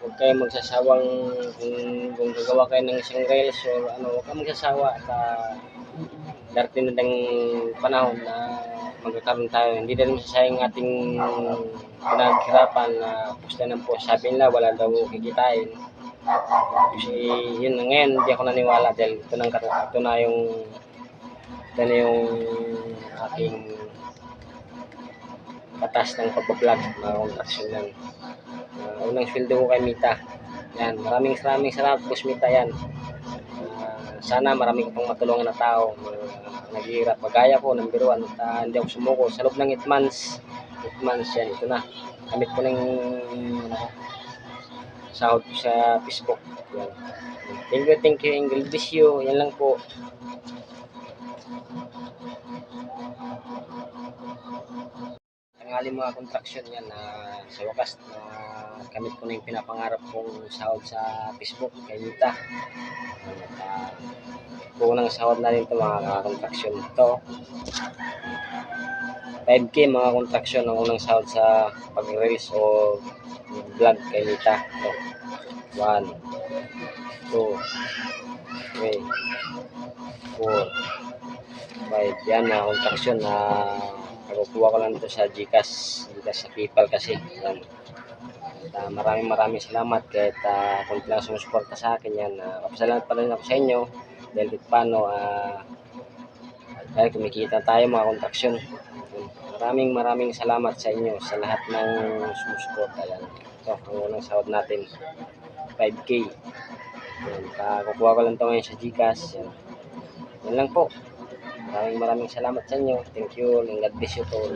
huwag kayong magsasawang kung gagawa kayo ng isang reels or ano, huwag kang magsasawa at darating na ng panahon na magkakaroon tayo. Hindi na rin masasayang ating pinaghirapan na post ng post. Sabi nila wala daw kikitain. Kasi yun na ngayon, hindi ako naniwala dahil ito na yung aking batas ng pagbablog, mga contraction yan. Unang sweldo ko kay Mita. Yan, maraming salamat Boss Mita yan. Sana marami ko pang matulungan na tao naghihirap. Magaya ko, number 1, at hindi ako sumuko. Sa loob ng 8 months yan, ito na. Gamit ko ng sahod ko sa Facebook. Yan. Thank you, and God bless you. Yan lang po. Tanghali mga contraction yan na sa wakas na gamit ko na yung pinapangarap kong sahod sa Facebook kay Mita. Unang sahod na rin ito mga contraction. Ito 5K mga contraction ang unang sahod sa pag-release o vlog kay Mita. Ito 1 2 3 4 5 yan mga contraction na nakukuha ko lang ito sa Gcash sa PayPal kasi yan. At maraming salamat kahit kung lang sumusuporta sa akin yan. Kapasalamat pa rin ako sa inyo dahil kahit paano dahil kumikita tayo mga contraction. Maraming salamat sa inyo sa lahat ng sumusuporta yan. Ito ang unang sahod natin 5K yan, kukuha ko lang ito ngayon sa Gcash yan lang po. Maraming salamat sa inyo. Thank you and God bless you all.